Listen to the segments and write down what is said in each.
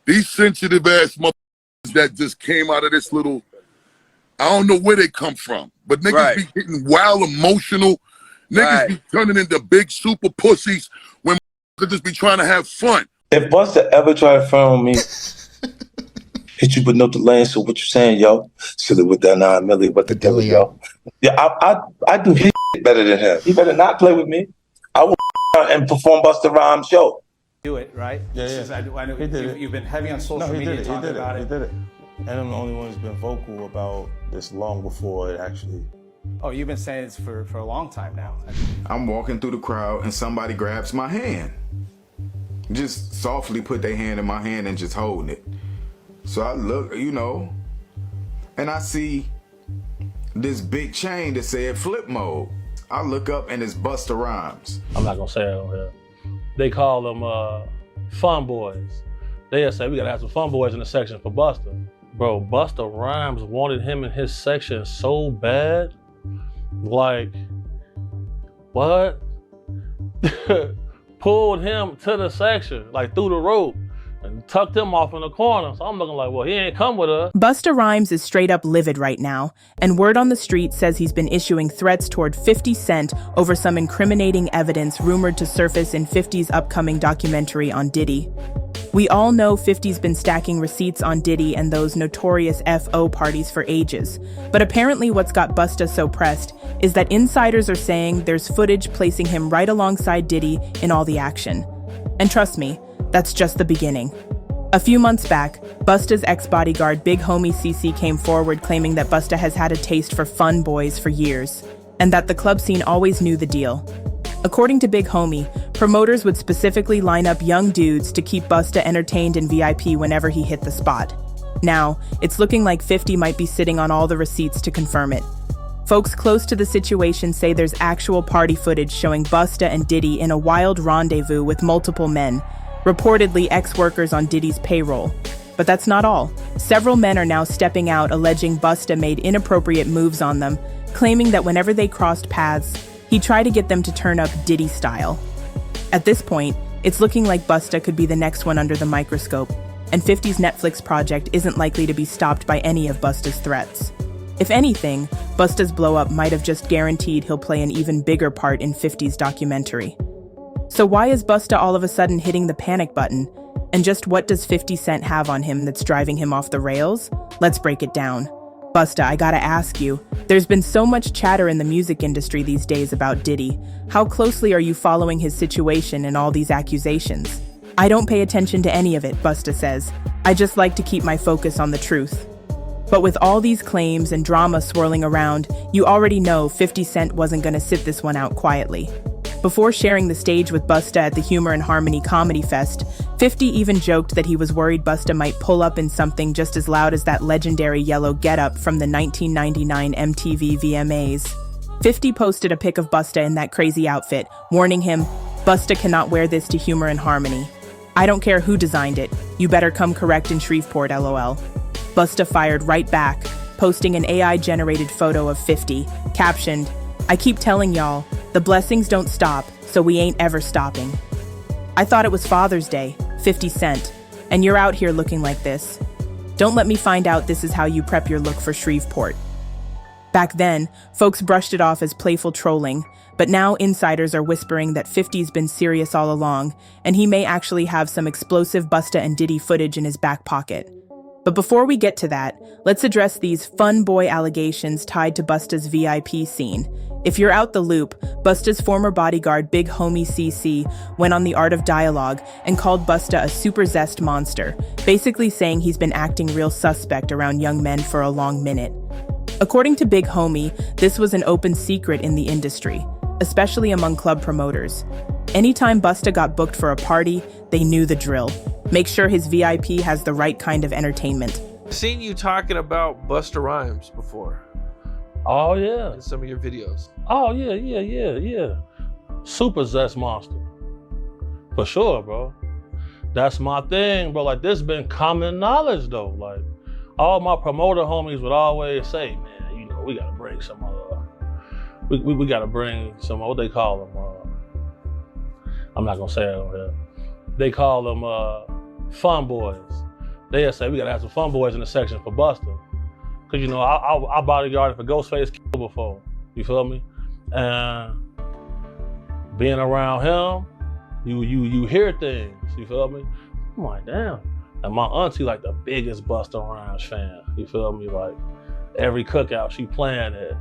These sensitive ass motherfuckers that just came out of this little, I don't know where they come from, but niggas be getting wild emotional. Niggas be turning into big super pussies when motherfuckers just be trying to have fun. If Busta ever try to front me, hit you with no delay. So what you saying, yo? Silly with that 9 milli, what the devil, yo? Yeah, I do his better than him. He better not play with me. I will and perform Busta Rhymes show. Do it, right? Yeah. I know you've been heavy on social media talking about it. He did it. And I'm the only one who's been vocal about this long before it actually. Oh, you've been saying this for a long time now. I'm walking through the crowd and somebody grabs my hand. Just softly put their hand in my hand and just holding it. So I look, you know, and I see this big chain that said flip mode. I look up and it's Busta Rhymes. I'm not gonna say it on here. They call them fun boys. They'll say we gotta have some fun boys in the section for Busta. Bro, Busta Rhymes wanted him in his section so bad. Like, what? Pulled him to the section, like through the rope, and tucked him off in the corner. So I'm looking like, well, he ain't come with us. Busta Rhymes is straight up livid right now, and word on the street says he's been issuing threats toward 50 Cent over some incriminating evidence rumored to surface in 50's upcoming documentary on Diddy. We all know 50's been stacking receipts on Diddy and those notorious FO parties for ages, but apparently what's got Busta so pressed is that insiders are saying there's footage placing him right alongside Diddy in all the action. And trust me, that's just the beginning. A few months back, Busta's ex-bodyguard Big Homie CC came forward claiming that Busta has had a taste for fun boys for years, and that the club scene always knew the deal. According to Big Homie, promoters would specifically line up young dudes to keep Busta entertained in VIP whenever he hit the spot. Now, it's looking like 50 might be sitting on all the receipts to confirm it. Folks close to the situation say there's actual party footage showing Busta and Diddy in a wild rendezvous with multiple men, reportedly ex-workers on Diddy's payroll. But that's not all. Several men are now stepping out alleging Busta made inappropriate moves on them, claiming that whenever they crossed paths, he tried to get them to turn up Diddy style. At this point, it's looking like Busta could be the next one under the microscope, and 50's Netflix project isn't likely to be stopped by any of Busta's threats. If anything, Busta's blow-up might have just guaranteed he'll play an even bigger part in 50's documentary. So why is Busta all of a sudden hitting the panic button? And just what does 50 Cent have on him that's driving him off the rails? Let's break it down. Busta, I gotta ask you, there's been so much chatter in the music industry these days about Diddy. How closely are you following his situation and all these accusations? I don't pay attention to any of it, Busta says. I just like to keep my focus on the truth. But with all these claims and drama swirling around, you already know 50 Cent wasn't gonna sit this one out quietly. Before sharing the stage with Busta at the Humor and Harmony Comedy Fest, 50 even joked that he was worried Busta might pull up in something just as loud as that legendary yellow getup from the 1999 MTV VMAs. 50 posted a pic of Busta in that crazy outfit, warning him, "Busta cannot wear this to Humor and Harmony. I don't care who designed it, you better come correct in Shreveport, LOL." Busta fired right back, posting an AI-generated photo of 50, captioned, "I keep telling y'all, the blessings don't stop, so we ain't ever stopping. I thought it was Father's Day, 50 Cent, and you're out here looking like this. Don't let me find out this is how you prep your look for Shreveport." Back then, folks brushed it off as playful trolling, but now insiders are whispering that 50's been serious all along, and he may actually have some explosive Busta and Diddy footage in his back pocket. But before we get to that, let's address these fun boy allegations tied to Busta's VIP scene. If you're out the loop, Busta's former bodyguard Big Homie CC went on The Art of Dialogue and called Busta a super zest monster, basically saying he's been acting real suspect around young men for a long minute. According to Big Homie, this was an open secret in the industry, especially among club promoters. Anytime Busta got booked for a party, they knew the drill. Make sure his VIP has the right kind of entertainment. I've seen you talking about Busta Rhymes before. Oh, yeah. In some of your videos. Oh, yeah. Super zest monster. For sure, bro. That's my thing, bro. Like, this been common knowledge, though. Like, all my promoter homies would always say, man, you know, we gotta bring some, we gotta bring some, what they call them, I'm not gonna say it over here. They call them fun boys. They'll say, we gotta have some fun boys in the section for Busta. Cause you know, I bodyguarded for Ghostface before, you feel me? And being around him, you hear things, you feel me? I'm like, damn. And my auntie like the biggest Busta Rhymes fan, you feel me? Like every cookout she playing it,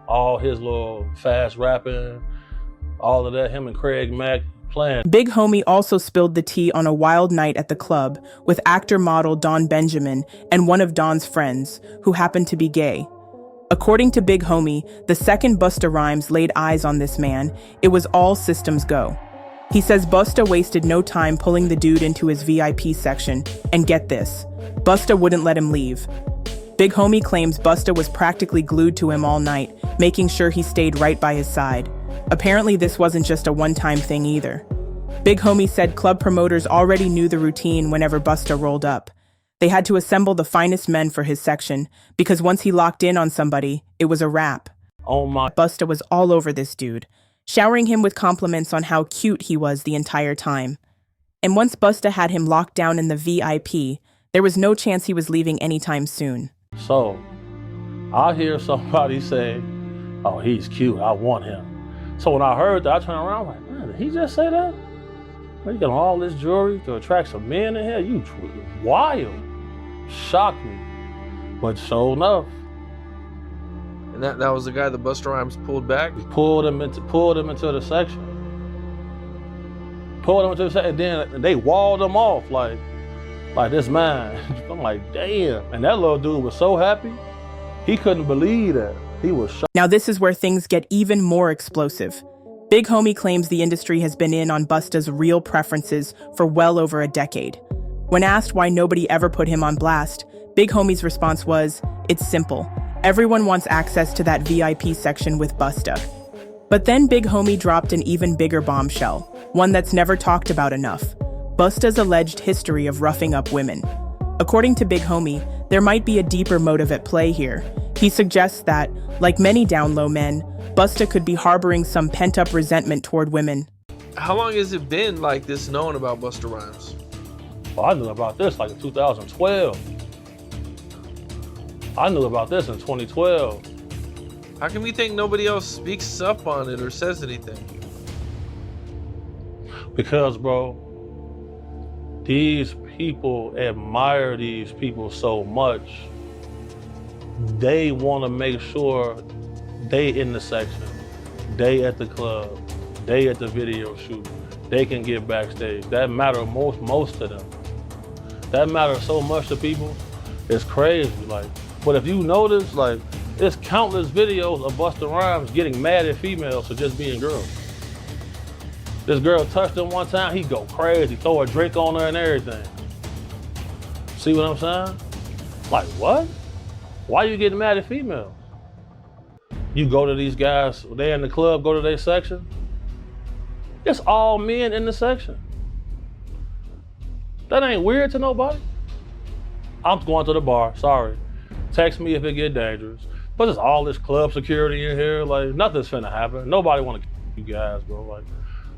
all his little fast rapping, all of that, him and Craig Mack playing. Big Homie also spilled the tea on a wild night at the club with actor-model Don Benjamin and one of Don's friends, who happened to be gay. According to Big Homie, the second Busta Rhymes laid eyes on this man, it was all systems go. He says Busta wasted no time pulling the dude into his VIP section, and get this, Busta wouldn't let him leave. Big Homie claims Busta was practically glued to him all night, making sure he stayed right by his side. Apparently this wasn't just a one-time thing either. Big Homie said club promoters already knew the routine whenever Busta rolled up. They had to assemble the finest men for his section, because once he locked in on somebody, it was a wrap. Oh my. Busta was all over this dude, showering him with compliments on how cute he was the entire time. And once Busta had him locked down in the VIP, there was no chance he was leaving anytime soon. So, I hear somebody say, oh, he's cute, I want him. So when I heard that, I turned around, like, man, did he just say that? You got all this jewelry to attract some men in here? You wild. Shocked me. But sure enough. And that was the guy that Busta Rhymes pulled back? He pulled him into the section. Pulled him into the section, and then they walled him off like this man. I'm like, damn. And that little dude was so happy, he couldn't believe that. He was shocked. Now this is where things get even more explosive. Big Homie claims the industry has been in on Busta's real preferences for well over a decade. When asked why nobody ever put him on blast, Big Homie's response was, it's simple. Everyone wants access to that VIP section with Busta. But then Big Homie dropped an even bigger bombshell, one that's never talked about enough. Busta's alleged history of roughing up women. According to Big Homie, there might be a deeper motive at play here. He suggests that, like many down-low men, Busta could be harboring some pent-up resentment toward women. How long has it been like this known about Busta Rhymes? Well, I knew about this like in 2012. I knew about this in 2012. How can we think nobody else speaks up on it or says anything? Because, bro, these people admire these people so much. They want to make sure they in the section, they at the club, they at the video shoot, they can get backstage. That matter most to them. That matters so much to people. It's crazy. Like, but if you notice, like, there's countless videos of Busta Rhymes getting mad at females for just being girls. This girl touched him one time, he go crazy, throw a drink on her and everything. See what I'm saying? Like, what? Why you getting mad at females? You go to these guys, they in the club, go to their section. It's all men in the section. That ain't weird to nobody. I'm going to the bar, sorry. Text me if it get dangerous. But there's all this club security in here, like nothing's finna happen. Nobody wanna kill you guys, bro. Like,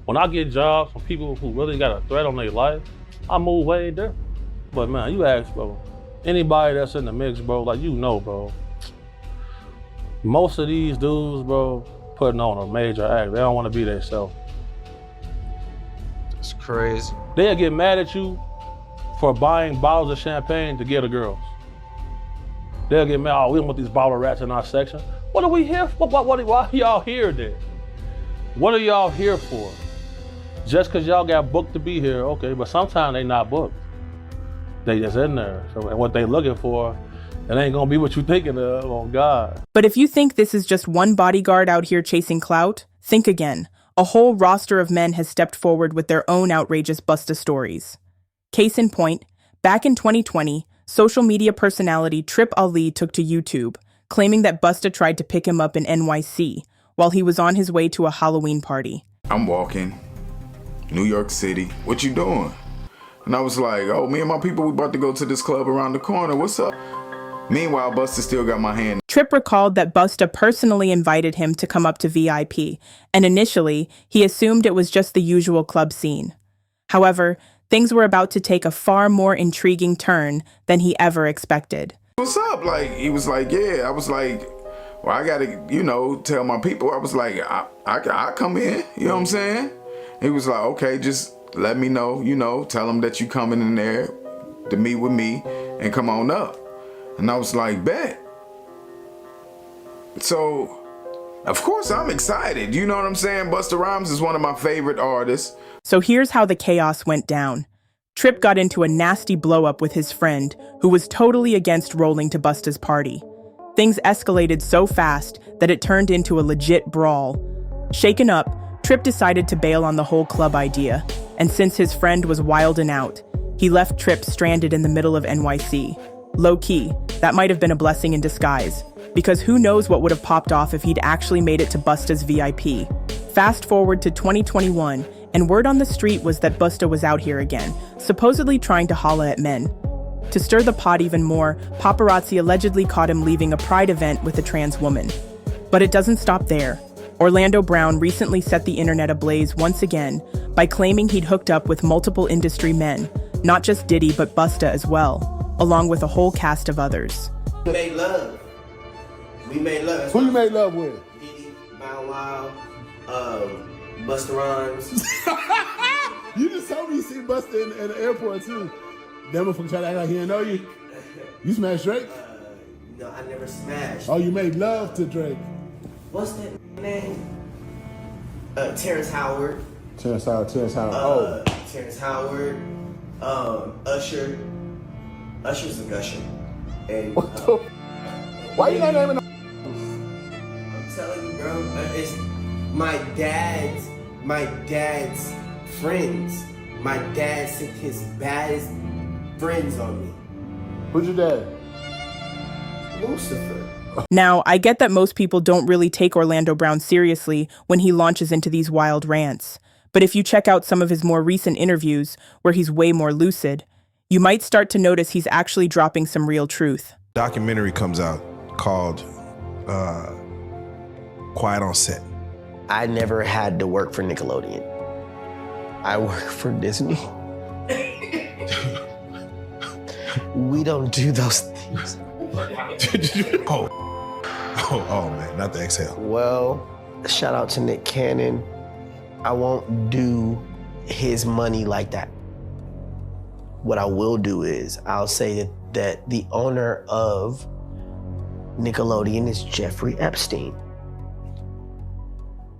when I get jobs from people who really got a threat on their life, I move way different. But man, you ask, bro, anybody that's in the mix, bro, like you know, bro, most of these dudes, bro, putting on a major act. They don't want to be themselves. It's crazy. They'll get mad at you for buying bottles of champagne to get the girls. They'll get mad, oh, we don't want these bottle rats in our section. What are we here for? Why are y'all here then? What are y'all here for? Just because y'all got booked to be here, okay, but sometimes they not booked. They just in there. So, and what they looking for, it ain't gonna be what you thinking of, on God. But if you think this is just one bodyguard out here chasing clout, think again. A whole roster of men has stepped forward with their own outrageous Busta stories. Case in point, back in 2020, social media personality Trip Ali took to YouTube, claiming that Busta tried to pick him up in NYC while he was on his way to a Halloween party. I'm walking, New York City, what you doing? And I was like, oh, me and my people, we about to go to this club around the corner, what's up? Meanwhile, Busta still got my hand. Trip recalled that Busta personally invited him to come up to VIP, and initially, he assumed it was just the usual club scene. However, Things were about to take a far more intriguing turn than he ever expected. What's up? Like, he was like, yeah. I was like, well, I gotta, tell my people. I was like, I come in, you know what I'm saying? He was like, okay, just let me know, tell them that you coming in there to meet with me and come on up. And I was like, bet. So, of course, I'm excited. You know what I'm saying? Busta Rhymes is one of my favorite artists. So here's how the chaos went down. Trip got into a nasty blow-up with his friend, who was totally against rolling to Busta's party. Things escalated so fast that it turned into a legit brawl. Shaken up, Trip decided to bail on the whole club idea, and since his friend was wildin' out, he left Trip stranded in the middle of NYC. Low-key, that might have been a blessing in disguise, because who knows what would have popped off if he'd actually made it to Busta's VIP. Fast forward to 2021, and word on the street was that Busta was out here again, supposedly trying to holla at men. To stir the pot even more, paparazzi allegedly caught him leaving a pride event with a trans woman. But it doesn't stop there. Orlando Brown recently set the internet ablaze once again by claiming he'd hooked up with multiple industry men, not just Diddy but Busta as well, along with a whole cast of others. We made love. We made love. Who you made love with? Diddy, Bow Wow, Busta Rhymes. You just told me you seen Busta in the airport too. That motherfucker tried to act like he didn't know you. You smashed Drake? No, I never smashed. Oh, you made love to Drake. What's that name? Terrence Howard. Terrence Howard. Terrence Howard. Usher. Usher's a gusher. And What the? Why you not naming? I'm telling you, bro. It's my dad's friends. My dad sent his baddest friends on me. Who's your dad? Lucifer. Now, I get that most people don't really take Orlando Brown seriously when he launches into these wild rants. But if you check out some of his more recent interviews, where he's way more lucid, you might start to notice he's actually dropping some real truth. Documentary comes out called Quiet on Set. I never had to work for Nickelodeon. I work for Disney. We don't do those things. Oh man, not the exhale. Well, shout out to Nick Cannon. I won't do his money like that. What I will do is I'll say that the owner of Nickelodeon is Jeffrey Epstein.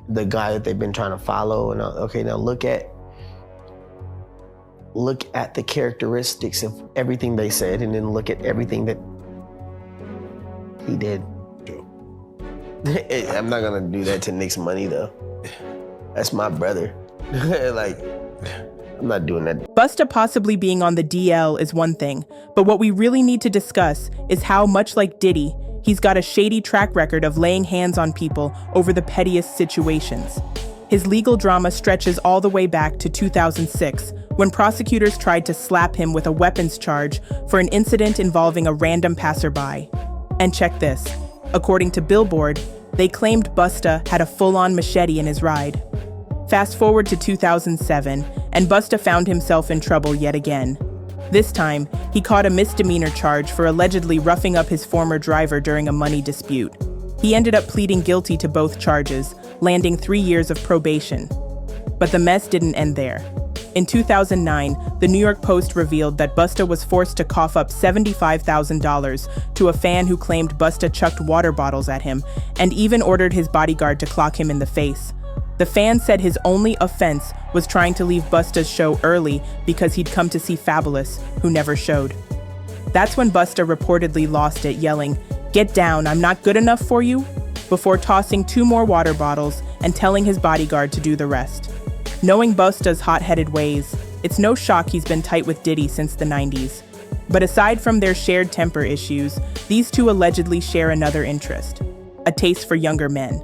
The guy that they've been trying to follow. And okay, now look at the characteristics of everything they said, and then look at everything that he did. I'm not gonna do that to Nick's money though. That's my brother. Like, I'm not doing that. Busta possibly being on the DL is one thing, but what we really need to discuss is how, much like Diddy, he's got a shady track record of laying hands on people over the pettiest situations. His legal drama stretches all the way back to 2006, when prosecutors tried to slap him with a weapons charge for an incident involving a random passerby. And check this. According to Billboard, they claimed Busta had a full-on machete in his ride. Fast forward to 2007, and Busta found himself in trouble yet again. This time, he caught a misdemeanor charge for allegedly roughing up his former driver during a money dispute. He ended up pleading guilty to both charges, landing 3 years of probation. But the mess didn't end there. In 2009, the New York Post revealed that Busta was forced to cough up $75,000 to a fan who claimed Busta chucked water bottles at him and even ordered his bodyguard to clock him in the face. The fan said his only offense was trying to leave Busta's show early because he'd come to see Fabulous, who never showed. That's when Busta reportedly lost it, yelling, "Get down, I'm not good enough for you," before tossing 2 more water bottles and telling his bodyguard to do the rest. Knowing Busta's hot-headed ways, it's no shock he's been tight with Diddy since the 90s. But aside from their shared temper issues, these two allegedly share another interest: a taste for younger men.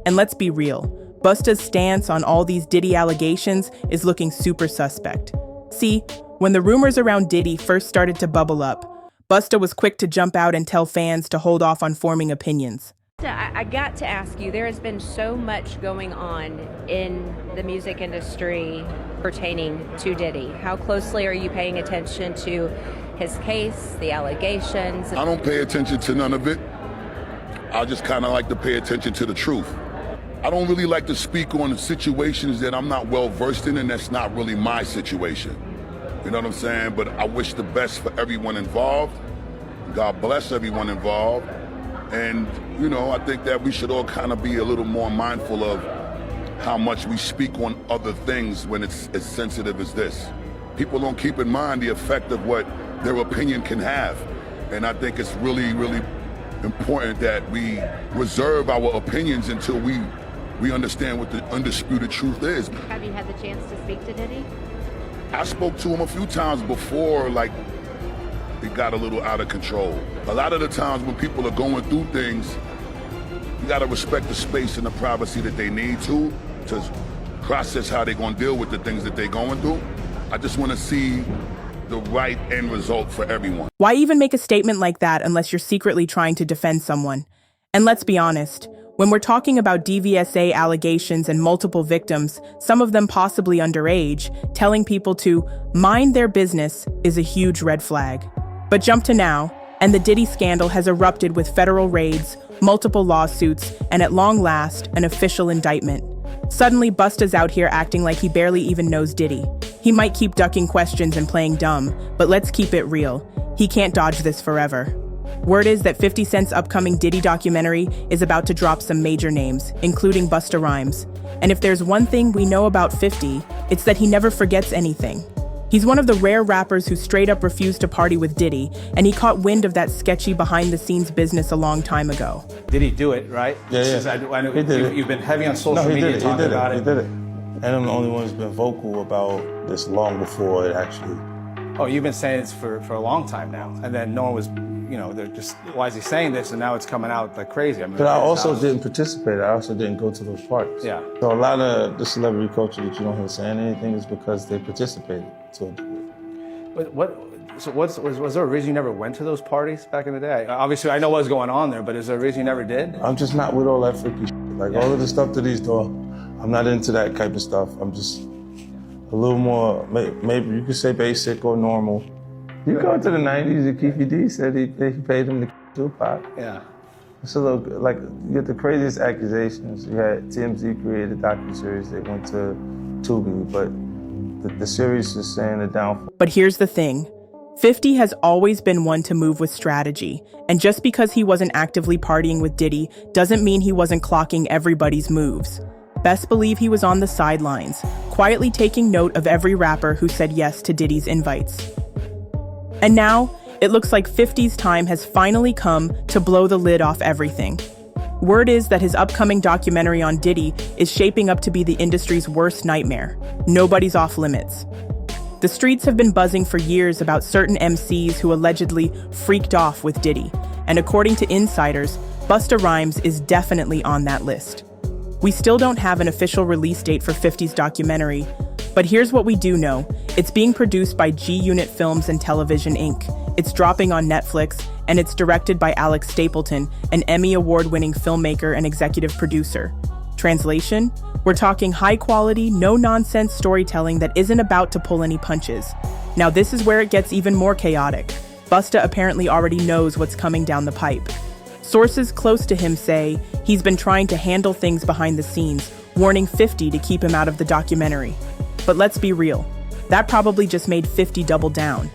And let's be real, Busta's stance on all these Diddy allegations is looking super suspect. See, when the rumors around Diddy first started to bubble up, Busta was quick to jump out and tell fans to hold off on forming opinions. I got to ask you, there has been so much going on in the music industry pertaining to Diddy. How closely are you paying attention to his case, the allegations? I don't pay attention to none of it. I just kind of like to pay attention to the truth. I don't really like to speak on situations that I'm not well versed in, and that's not really my situation. You know what I'm saying? But I wish the best for everyone involved. God bless everyone involved. And, you know, I think that we should all kind of be a little more mindful of how much we speak on other things when it's as sensitive as this. People don't keep in mind the effect of what their opinion can have. And I think it's really, really important that we reserve our opinions until we understand what the undisputed truth is. Have you had the chance to speak to Diddy? I spoke to him a few times before, like, it got a little out of control. A lot of the times when people are going through things, you gotta respect the space and the privacy that they need to process how they're gonna deal with the things that they're going through. I just wanna see the right end result for everyone. Why even make a statement like that unless you're secretly trying to defend someone? And let's be honest, when we're talking about DVSA allegations and multiple victims, some of them possibly underage, telling people to mind their business is a huge red flag. But jump to now, and the Diddy scandal has erupted with federal raids, multiple lawsuits, and at long last, an official indictment. Suddenly, Busta's out here acting like he barely even knows Diddy. He might keep ducking questions and playing dumb, but let's keep it real. He can't dodge this forever. Word is that 50 Cent's upcoming Diddy documentary is about to drop some major names, including Busta Rhymes. And if there's one thing we know about 50, it's that he never forgets anything. He's one of the rare rappers who straight up refused to party with Diddy, and he caught wind of that sketchy behind-the-scenes business a long time ago. Did he do it, right? Yeah. I know He did it. you've been heavy on social media talking about it. He did it. And I'm the only one who's been vocal about this long before it actually. Oh, you've been saying this for a long time now, and then no one was, you know, they're just, why is he saying this? And now it's coming out like crazy. I mean, but I also didn't participate. I also didn't go to those parties. Yeah. So a lot of the celebrity culture that you don't hear saying anything is because they participated to a degree. But was there a reason you never went to those parties back in the day? Obviously, I know what was going on there, but is there a reason you never did? I'm just not with all that freaky shit. Like all of the stuff that he's doing, I'm not into that type of stuff. I'm just a little more, maybe you could say basic or normal. You go to the 90s, and Keefy D said he paid him to Tupac. Yeah. It's a little, like, you get the craziest accusations. You had TMZ created a docuseries, they went to Tubi, but the series is saying the downfall. But here's the thing. 50 has always been one to move with strategy, and just because he wasn't actively partying with Diddy doesn't mean he wasn't clocking everybody's moves. Best believe he was on the sidelines, quietly taking note of every rapper who said yes to Diddy's invites. And now, it looks like 50's time has finally come to blow the lid off everything. Word is that his upcoming documentary on Diddy is shaping up to be the industry's worst nightmare. Nobody's off limits. The streets have been buzzing for years about certain MCs who allegedly freaked off with Diddy, and according to insiders, Busta Rhymes is definitely on that list. We still don't have an official release date for 50's documentary, but here's what we do know. It's being produced by G-Unit Films and Television, Inc. It's dropping on Netflix, and it's directed by Alex Stapleton, an Emmy Award-winning filmmaker and executive producer. Translation? We're talking high-quality, no-nonsense storytelling that isn't about to pull any punches. Now this is where it gets even more chaotic. Busta apparently already knows what's coming down the pipe. Sources close to him say he's been trying to handle things behind the scenes, warning 50 to keep him out of the documentary. But let's be real, that probably just made 50 double down.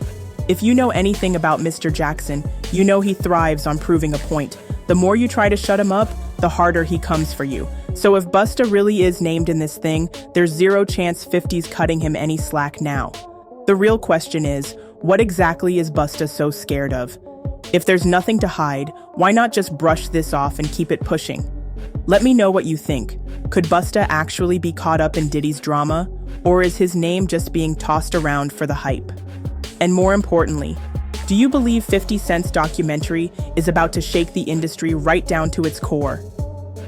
If you know anything about Mr. Jackson, you know he thrives on proving a point. The more you try to shut him up, the harder he comes for you. So if Busta really is named in this thing, there's zero chance 50's cutting him any slack now. The real question is, what exactly is Busta so scared of? If there's nothing to hide, why not just brush this off and keep it pushing? Let me know what you think. Could Busta actually be caught up in Diddy's drama? Or is his name just being tossed around for the hype? And more importantly, do you believe 50 Cent's documentary is about to shake the industry right down to its core?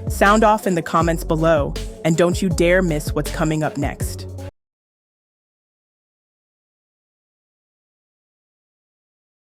Sound off in the comments below, and don't you dare miss what's coming up next.